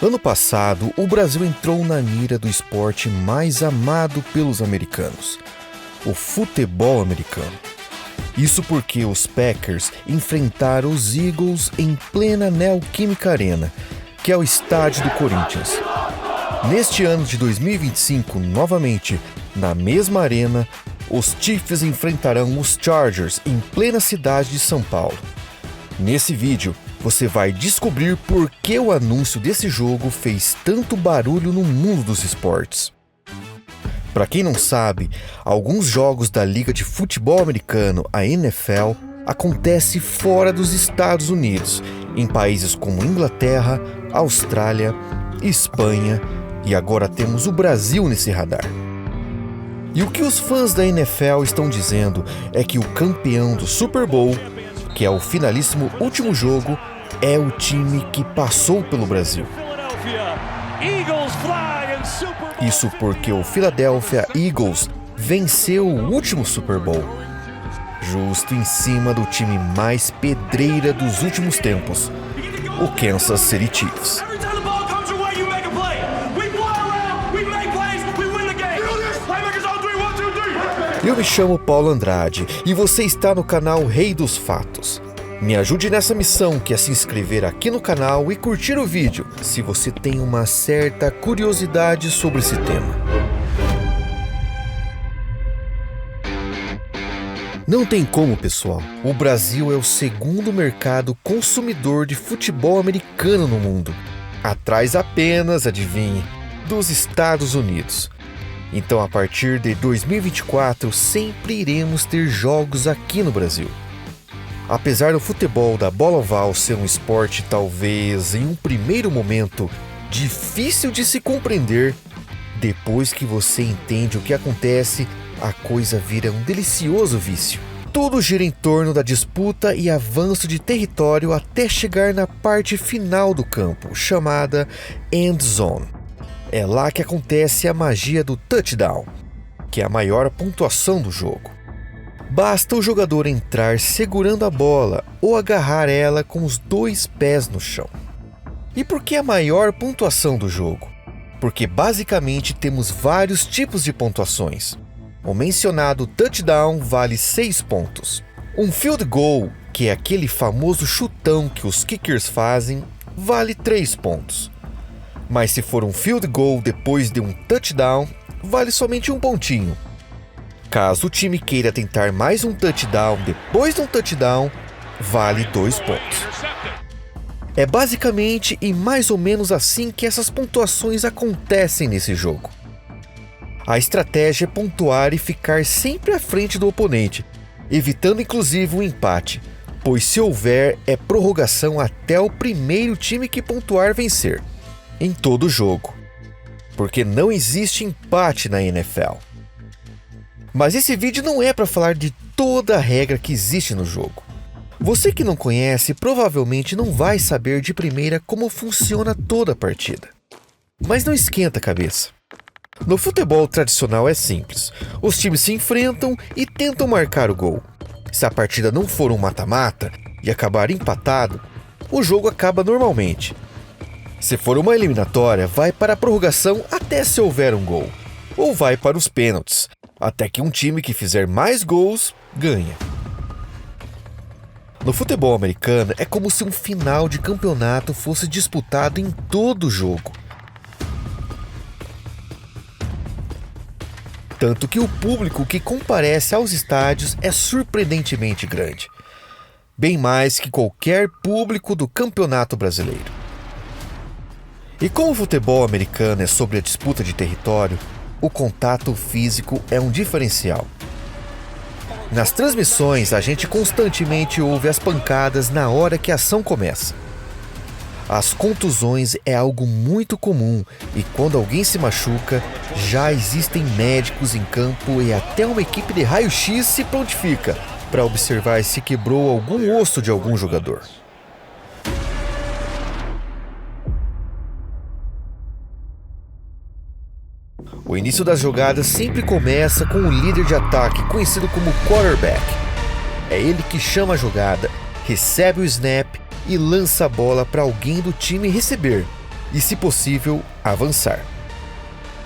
Ano passado, o Brasil entrou na mira do esporte mais amado pelos americanos, o futebol americano. Isso porque os Packers enfrentaram os Eagles em plena Neoquímica Arena, que é o estádio do Corinthians. Neste ano de 2025, novamente, na mesma arena, os Chiefs enfrentarão os Chargers em plena cidade de São Paulo. Nesse vídeo, você vai descobrir por que o anúncio desse jogo fez tanto barulho no mundo dos esportes. Para quem não sabe, alguns jogos da Liga de Futebol Americano, a NFL, acontecem fora dos Estados Unidos, em países como Inglaterra, Austrália, Espanha e agora temos o Brasil nesse radar. E o que os fãs da NFL estão dizendo é que o campeão do Super Bowl, que é o finalíssimo último jogo, é o time que passou pelo Brasil. Isso porque o Philadelphia Eagles venceu o último Super Bowl, justo em cima do time mais pedreira dos últimos tempos, o Kansas City Chiefs. Eu me chamo Paulo Andrade e você está no canal Rei dos Fatos. Me ajude nessa missão, que é se inscrever aqui no canal e curtir o vídeo, se você tem uma certa curiosidade sobre esse tema. Não tem como, pessoal. O Brasil é o segundo mercado consumidor de futebol americano no mundo, atrás apenas, adivinhe, dos Estados Unidos. Então, a partir de 2024, sempre iremos ter jogos aqui no Brasil. Apesar do futebol da bola oval ser um esporte talvez, em um primeiro momento, difícil de se compreender, depois que você entende o que acontece, a coisa vira um delicioso vício. Tudo gira em torno da disputa e avanço de território até chegar na parte final do campo, chamada end zone. É lá que acontece a magia do touchdown, que é a maior pontuação do jogo. Basta o jogador entrar segurando a bola ou agarrar ela com os 2 pés no chão. E por que a maior pontuação do jogo? Porque basicamente temos vários tipos de pontuações. O mencionado touchdown vale 6 pontos. Um field goal, que é aquele famoso chutão que os kickers fazem, vale 3 pontos. Mas se for um field goal depois de um touchdown, vale somente 1 pontinho. Caso o time queira tentar mais um touchdown depois de um touchdown, vale 2 pontos. É basicamente e mais ou menos assim que essas pontuações acontecem nesse jogo. A estratégia é pontuar e ficar sempre à frente do oponente, evitando inclusive um empate, pois se houver é prorrogação até o primeiro time que pontuar vencer. Em todo jogo, porque não existe empate na NFL. Mas esse vídeo não é para falar de toda a regra que existe no jogo. Você que não conhece provavelmente não vai saber de primeira como funciona toda a partida. Mas não esquenta a cabeça. No futebol tradicional é simples. Os times se enfrentam e tentam marcar o gol. Se a partida não for um mata-mata e acabar empatado, o jogo acaba normalmente. Se for uma eliminatória, vai para a prorrogação até se houver um gol, ou vai para os pênaltis, até que um time que fizer mais gols ganha. No futebol americano, é como se um final de campeonato fosse disputado em todo o jogo. Tanto que o público que comparece aos estádios é surpreendentemente grande, bem mais que qualquer público do Campeonato Brasileiro. E como o futebol americano é sobre a disputa de território, o contato físico é um diferencial. Nas transmissões, a gente constantemente ouve as pancadas na hora que a ação começa. As contusões é algo muito comum e quando alguém se machuca, já existem médicos em campo e até uma equipe de raio-x se prontifica para observar se quebrou algum osso de algum jogador. O início das jogadas sempre começa com o líder de ataque, conhecido como quarterback. É ele que chama a jogada, recebe o snap e lança a bola para alguém do time receber. e, se possível, avançar.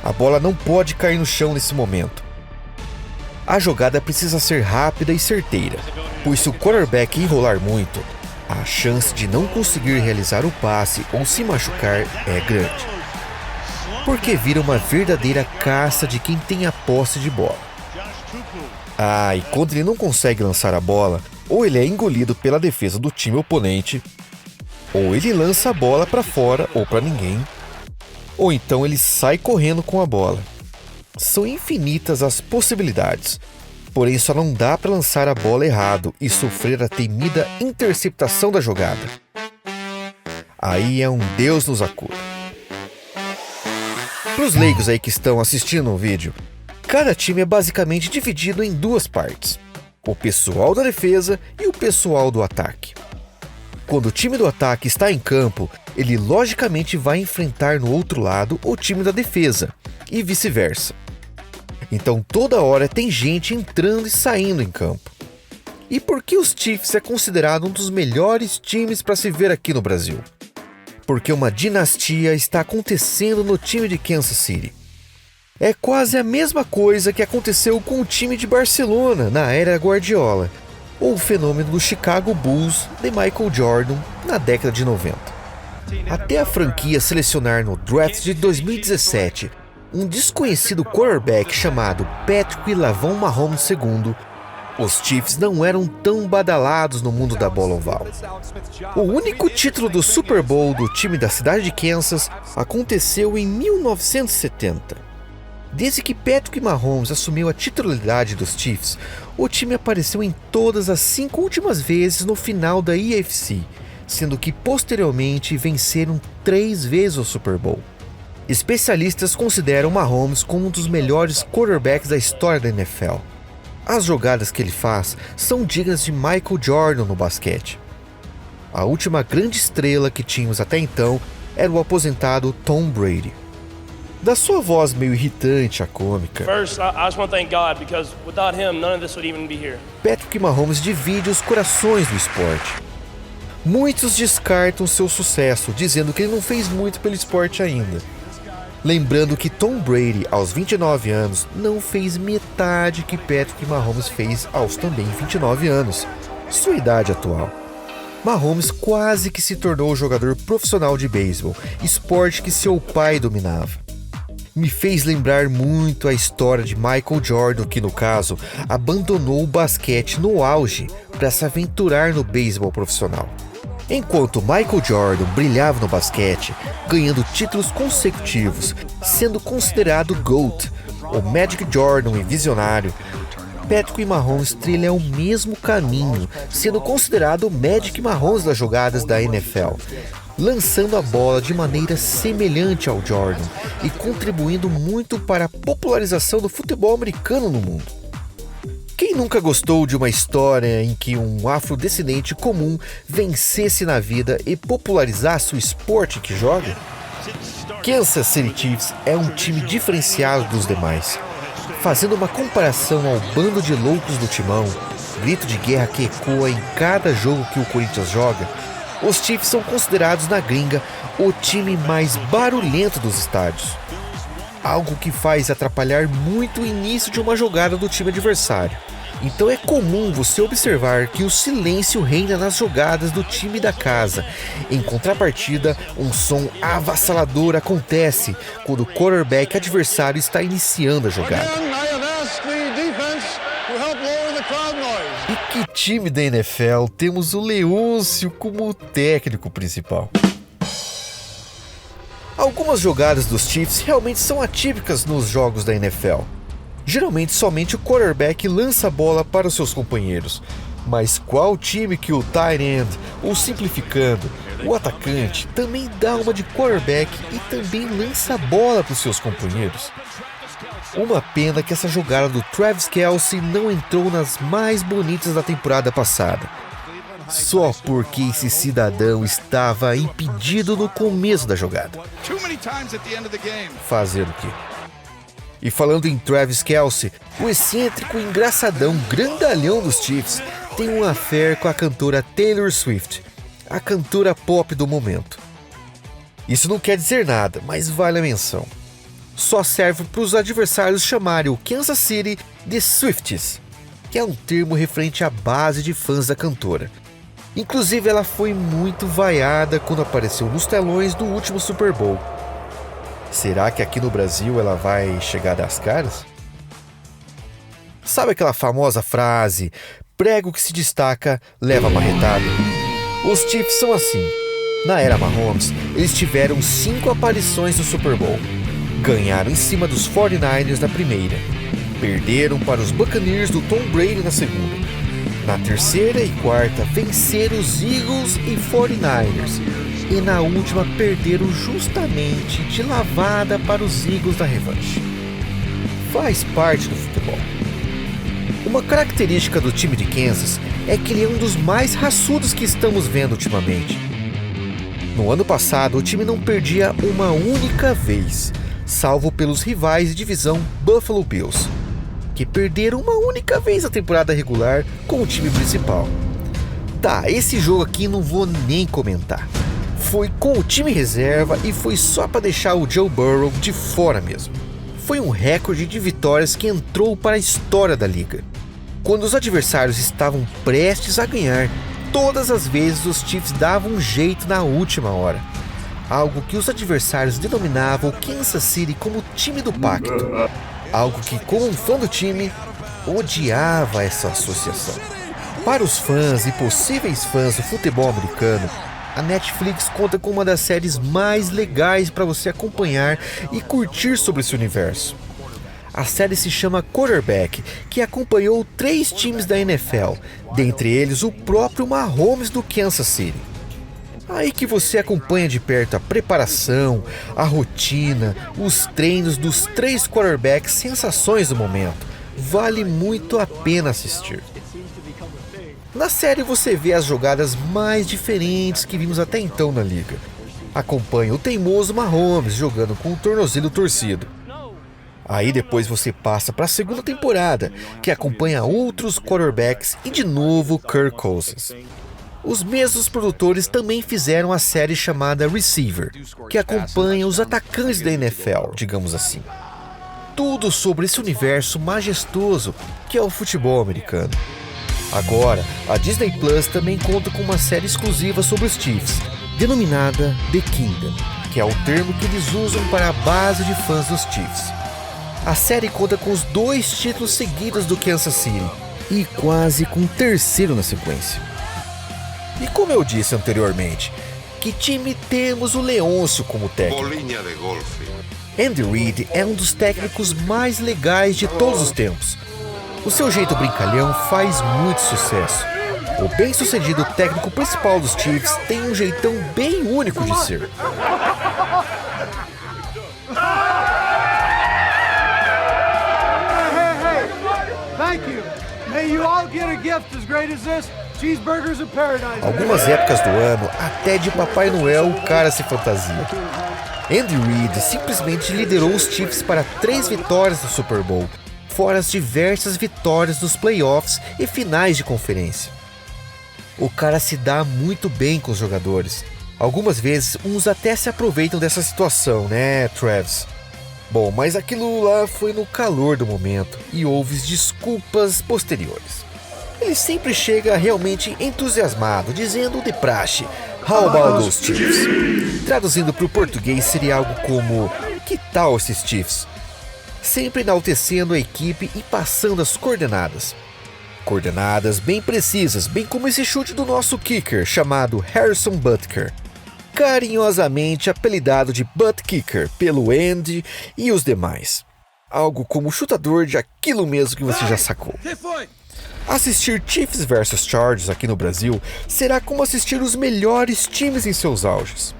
A bola não pode cair no chão nesse momento. A jogada precisa ser rápida e certeira, pois se o quarterback enrolar muito, a chance de não conseguir realizar o passe ou se machucar é grande, porque vira uma verdadeira caça de quem tem a posse de bola. E quando ele não consegue lançar a bola, ou ele é engolido pela defesa do time oponente, ou ele lança a bola para fora ou para ninguém, ou então ele sai correndo com a bola. São infinitas as possibilidades, porém só não dá para lançar a bola errado e sofrer a temida interceptação da jogada. Aí é um Deus nos acuda. Para os leigos aí que estão assistindo o vídeo, cada time é basicamente dividido em duas partes: o pessoal da defesa e o pessoal do ataque. Quando o time do ataque está em campo, ele logicamente vai enfrentar no outro lado o time da defesa, e vice-versa. Então toda hora tem gente entrando e saindo em campo. E por que os Chiefs é considerado um dos melhores times para se ver aqui no Brasil? Porque uma dinastia está acontecendo no time de Kansas City. É quase a mesma coisa que aconteceu com o time de Barcelona na era Guardiola, ou o fenômeno do Chicago Bulls de Michael Jordan na década de 90. Até a franquia selecionar no draft de 2017 um desconhecido quarterback chamado Patrick Lavon Mahomes II, os Chiefs não eram tão badalados no mundo da bola oval. O único título do Super Bowl do time da cidade de Kansas aconteceu em 1970. Desde que Patrick Mahomes assumiu a titularidade dos Chiefs, o time apareceu em todas as 5 últimas vezes no final da AFC, sendo que posteriormente venceram 3 vezes o Super Bowl. Especialistas consideram Mahomes como um dos melhores quarterbacks da história da NFL. As jogadas que ele faz são dignas de Michael Jordan no basquete. A última grande estrela que tínhamos até então era o aposentado Tom Brady. Da sua voz meio irritante a cômica, Patrick Mahomes divide os corações do esporte. Muitos descartam seu sucesso, dizendo que ele não fez muito pelo esporte ainda. Lembrando que Tom Brady, aos 29 anos, não fez metade que Patrick Mahomes fez aos também 29 anos, sua idade atual. Mahomes quase que se tornou jogador profissional de beisebol, esporte que seu pai dominava. Me fez lembrar muito a história de Michael Jordan, que no caso, abandonou o basquete no auge para se aventurar no beisebol profissional. Enquanto Michael Jordan brilhava no basquete, ganhando títulos consecutivos, sendo considerado GOAT, o Magic Jordan e visionário, Patrick Mahomes trilha o mesmo caminho, sendo considerado o Magic Mahomes das jogadas da NFL, lançando a bola de maneira semelhante ao Jordan e contribuindo muito para a popularização do futebol americano no mundo. Quem nunca gostou de uma história em que um afrodescendente comum vencesse na vida e popularizasse o esporte que joga? Kansas City Chiefs é um time diferenciado dos demais. Fazendo uma comparação ao bando de loucos do Timão, grito de guerra que ecoa em cada jogo que o Corinthians joga, os Chiefs são considerados na gringa o time mais barulhento dos estádios. Algo que faz atrapalhar muito o início de uma jogada do time adversário. Então é comum você observar que o silêncio reina nas jogadas do time da casa. Em contrapartida, um som avassalador acontece quando o quarterback adversário está iniciando a jogada. E que time da NFL temos o Leôncio como técnico principal? Algumas jogadas dos Chiefs realmente são atípicas nos jogos da NFL. Geralmente somente o quarterback lança a bola para os seus companheiros. Mas qual time que o tight end, ou simplificando, o atacante, também dá uma de quarterback e também lança a bola para os seus companheiros? Uma pena que essa jogada do Travis Kelce não entrou nas mais bonitas da temporada passada. Só porque esse cidadão estava impedido no começo da jogada. Fazer o quê? E falando em Travis Kelce, o excêntrico, engraçadão, grandalhão dos Chiefs tem um affair com a cantora Taylor Swift, a cantora pop do momento. Isso não quer dizer nada, mas vale a menção. Só serve para os adversários chamarem o Kansas City de Swifties, que é um termo referente à base de fãs da cantora. Inclusive, ela foi muito vaiada quando apareceu nos telões do último Super Bowl. Será que aqui no Brasil ela vai chegar das caras? Sabe aquela famosa frase, prego que se destaca, leva marretada? Os Chiefs são assim. Na era Mahomes, eles tiveram 5 aparições no Super Bowl. Ganharam em cima dos 49ers na primeira. Perderam para os Buccaneers do Tom Brady na segunda. Na terceira e quarta, venceram os Eagles e 49ers. E na última, perderam justamente de lavada para os Eagles na revanche. Faz parte do futebol. Uma característica do time de Kansas é que ele é um dos mais raçudos que estamos vendo ultimamente. No ano passado, o time não perdia uma única vez, salvo pelos rivais de divisão Buffalo Bills, que perderam uma única vez a temporada regular com o time principal. Tá, esse jogo aqui não vou nem comentar. Foi com o time reserva e foi só para deixar o Joe Burrow de fora mesmo. Foi um recorde de vitórias que entrou para a história da liga. Quando os adversários estavam prestes a ganhar, todas as vezes os Chiefs davam um jeito na última hora. Algo que os adversários denominavam o Kansas City como o time do pacto. Algo que, como um fã do time, odiava essa associação. Para os fãs e possíveis fãs do futebol americano, a Netflix conta com uma das séries mais legais para você acompanhar e curtir sobre esse universo. A série se chama Quarterback, que acompanhou 3 times da NFL, dentre eles o próprio Mahomes do Kansas City. Aí que você acompanha de perto a preparação, a rotina, os treinos dos 3 quarterbacks sensações do momento. Vale muito a pena assistir. Na série você vê as jogadas mais diferentes que vimos até então na liga. Acompanha o teimoso Mahomes jogando com o tornozelo torcido. Aí depois você passa para a segunda temporada, que acompanha outros quarterbacks e de novo Kirk Cousins. Os mesmos produtores também fizeram a série chamada Receiver, que acompanha os atacantes da NFL, digamos assim. Tudo sobre esse universo majestoso que é o futebol americano. Agora, a Disney Plus também conta com uma série exclusiva sobre os Chiefs, denominada The Kingdom, que é o termo que eles usam para a base de fãs dos Chiefs. A série conta com os 2 títulos seguidos do Kansas City e quase com o terceiro na sequência. E como eu disse anteriormente, que time temos o Leôncio como técnico? Bolinha de golfe. Andy Reid é um dos técnicos mais legais de todos os tempos. O seu jeito brincalhão faz muito sucesso. O bem-sucedido técnico principal dos Chiefs tem um jeitão bem único de ser. Algumas épocas do ano, até de Papai Noel o cara se fantasia. Andy Reid simplesmente liderou os Chiefs para 3 vitórias no Super Bowl, fora as diversas vitórias nos playoffs e finais de conferência. O cara se dá muito bem com os jogadores. Algumas vezes, uns até se aproveitam dessa situação, né, Travis? Bom, mas aquilo lá foi no calor do momento e houve desculpas posteriores. Ele sempre chega realmente entusiasmado, dizendo de praxe, "How about those Chiefs?" Traduzindo para o português seria algo como, "Que tal esses Chiefs?" Sempre enaltecendo a equipe e passando as coordenadas. Coordenadas bem precisas, bem como esse chute do nosso kicker, chamado Harrison Butker. Carinhosamente apelidado de Butt Kicker pelo Andy e os demais. Algo como chutador de aquilo mesmo que você já sacou. Assistir Chiefs vs Chargers aqui no Brasil será como assistir os melhores times em seus auges.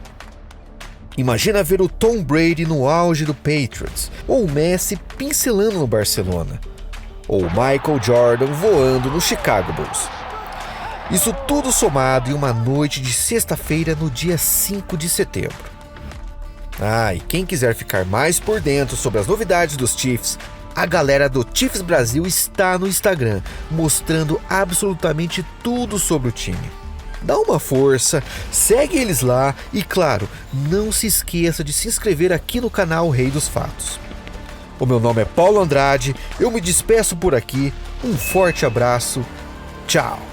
Imagina ver o Tom Brady no auge do Patriots, ou o Messi pincelando no Barcelona, ou o Michael Jordan voando no Chicago Bulls. Isso tudo somado em uma noite de sexta-feira no dia 5 de setembro. E quem quiser ficar mais por dentro sobre as novidades dos Chiefs, a galera do Chiefs Brasil está no Instagram, mostrando absolutamente tudo sobre o time. Dá uma força, segue eles lá e, claro, não se esqueça de se inscrever aqui no canal Rei dos Fatos. O meu nome é Paulo Andrade, eu me despeço por aqui, um forte abraço, tchau!